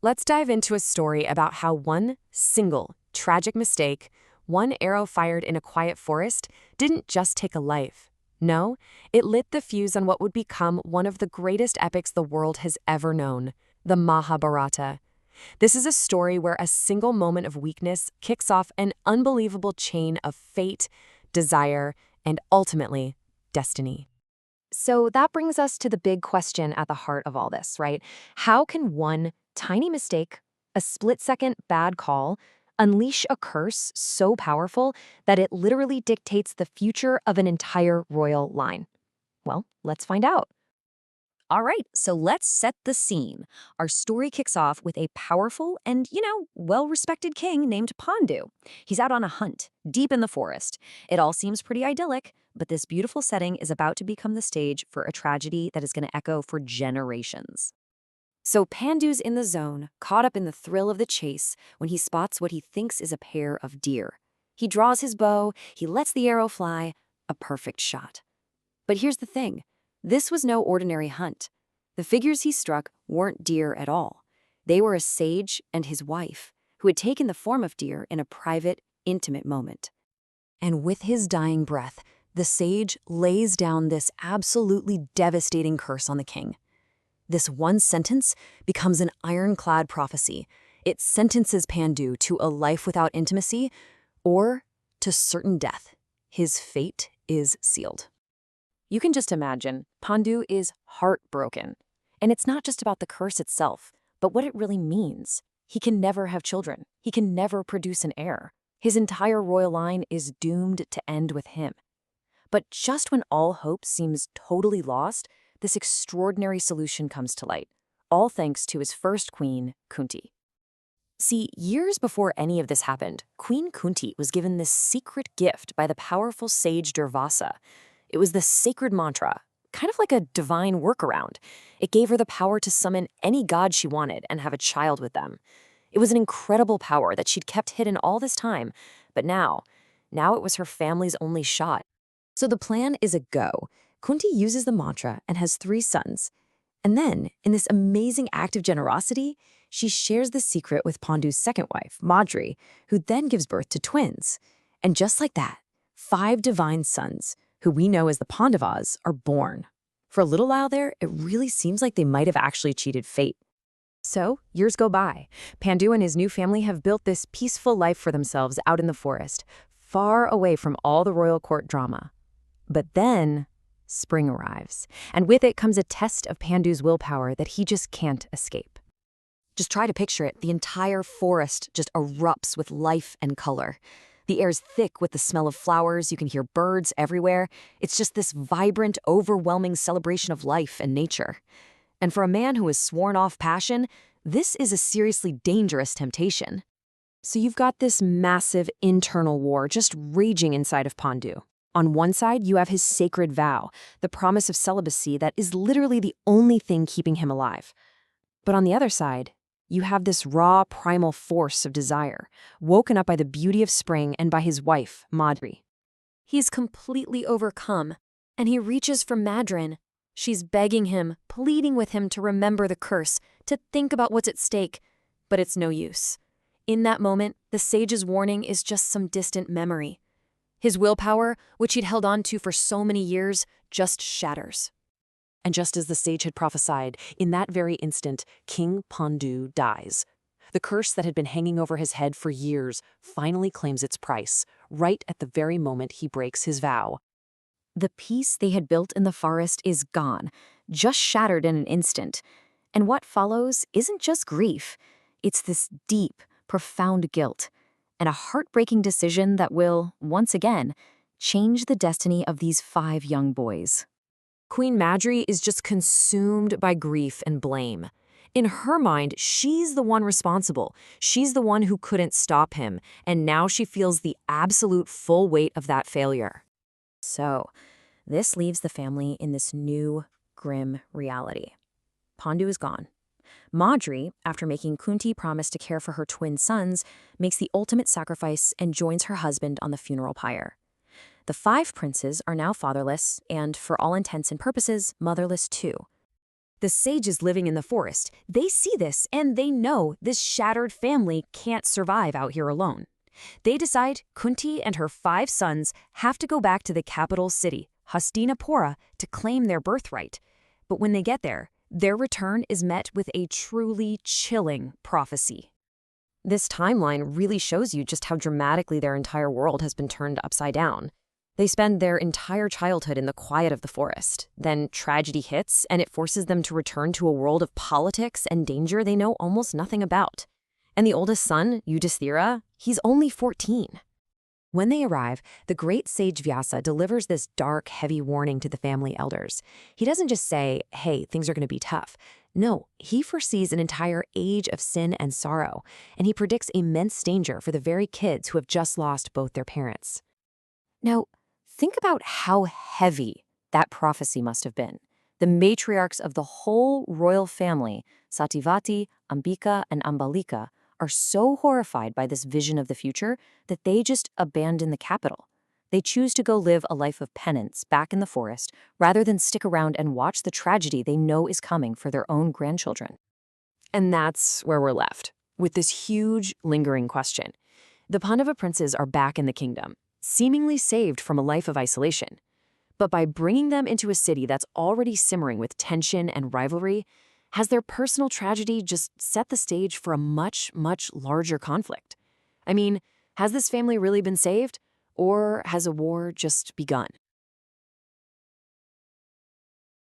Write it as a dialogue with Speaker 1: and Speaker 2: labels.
Speaker 1: Let's dive into a story about how one single tragic mistake, one arrow fired in a quiet forest, didn't just take a life. No, it lit the fuse on what would become one of the greatest epics the world has ever known, the Mahabharata. This is a story where a single moment of weakness kicks off an unbelievable chain of fate, desire, and ultimately, destiny. So that brings us to the big question at the heart of all this, right? How can one tiny mistake, a split-second bad call, unleash a curse so powerful that it literally dictates the future of an entire royal line? Well, let's find out.
Speaker 2: All right, so let's set the scene. Our story kicks off with a powerful and, well-respected king named Pandu. He's out on a hunt, deep in the forest. It all seems pretty idyllic, but this beautiful setting is about to become the stage for a tragedy that is going to echo for generations. So Pandu's in the zone, caught up in the thrill of the chase, when he spots what he thinks is a pair of deer. He draws his bow, he lets the arrow fly, a perfect shot. But here's the thing. This was no ordinary hunt. The figures he struck weren't deer at all. They were a sage and his wife, who had taken the form of deer in a private, intimate moment. And with his dying breath, the sage lays down this absolutely devastating curse on the king. This one sentence becomes an ironclad prophecy. It sentences Pandu to a life without intimacy or to certain death. His fate is sealed. You can just imagine, Pandu is heartbroken. And it's not just about the curse itself, but what it really means. He can never have children. He can never produce an heir. His entire royal line is doomed to end with him. But just when all hope seems totally lost, this extraordinary solution comes to light, all thanks to his first queen, Kunti. See, years before any of this happened, Queen Kunti was given this secret gift by the powerful sage Durvasa. It was the sacred mantra, kind of like a divine workaround. It gave her the power to summon any god she wanted and have a child with them. It was an incredible power that she'd kept hidden all this time, but now it was her family's only shot. So the plan is a go. Kunti uses the mantra and has 3 sons. And then, in this amazing act of generosity, she shares the secret with Pandu's second wife, Madri, who then gives birth to twins. And just like that, 5 divine sons, who we know as the Pandavas, are born. For a little while there, it really seems like they might have actually cheated fate. So, years go by. Pandu and his new family have built this peaceful life for themselves out in the forest, far away from all the royal court drama. But then, spring arrives, and with it comes a test of Pandu's willpower that he just can't escape. Just try to picture it. The entire forest just erupts with life and color. The air's thick with the smell of flowers, you can hear birds everywhere. It's just this vibrant, overwhelming celebration of life and nature. And for a man who has sworn off passion, this is a seriously dangerous temptation. So you've got this massive internal war just raging inside of Pandu. On one side, you have his sacred vow, the promise of celibacy that is literally the only thing keeping him alive. But on the other side, you have this raw, primal force of desire, woken up by the beauty of spring and by his wife, Madri. He's completely overcome, and he reaches for Madrin. She's begging him, pleading with him to remember the curse, to think about what's at stake. But it's no use. In that moment, the sage's warning is just some distant memory. His willpower, which he'd held on to for so many years, just shatters. And just as the sage had prophesied, in that very instant, King Pandu dies. The curse that had been hanging over his head for years finally claims its price, right at the very moment he breaks his vow. The peace they had built in the forest is gone, just shattered in an instant. And what follows isn't just grief. It's this deep, profound guilt, and a heartbreaking decision that will, once again, change the destiny of these 5 young boys. Queen Madri is just consumed by grief and blame. In her mind, she's the one responsible. She's the one who couldn't stop him, and now she feels the absolute full weight of that failure. So, this leaves the family in this new, grim reality. Pandu is gone. Madri, after making Kunti promise to care for her twin sons, makes the ultimate sacrifice and joins her husband on the funeral pyre. The 5 princes are now fatherless and, for all intents and purposes, motherless too.
Speaker 1: The sages living in the forest, they see this and they know this shattered family can't survive out here alone. They decide Kunti and her 5 sons have to go back to the capital city, Hastinapura, to claim their birthright. But when they get there, their return is met with a truly chilling prophecy. This timeline really shows you just how dramatically their entire world has been turned upside down. They spend their entire childhood in the quiet of the forest. Then tragedy hits, and it forces them to return to a world of politics and danger they know almost nothing about. And the oldest son, Yudhisthira, he's only 14. When they arrive, the great sage Vyasa delivers this dark, heavy warning to the family elders. He doesn't just say, hey, things are going to be tough. No, he foresees an entire age of sin and sorrow, and he predicts immense danger for the very kids who have just lost both their parents. Now, think about how heavy that prophecy must have been. The matriarchs of the whole royal family, Satyavati, Ambika, and Ambalika, are so horrified by this vision of the future that they just abandon the capital. They choose to go live a life of penance back in the forest rather than stick around and watch the tragedy they know is coming for their own grandchildren. And that's where we're left, with this huge, lingering question. The Pandava princes are back in the kingdom, seemingly saved from a life of isolation. But by bringing them into a city that's already simmering with tension and rivalry, has their personal tragedy just set the stage for a much, much larger conflict? I mean, has this family really been saved? Or has a war just begun?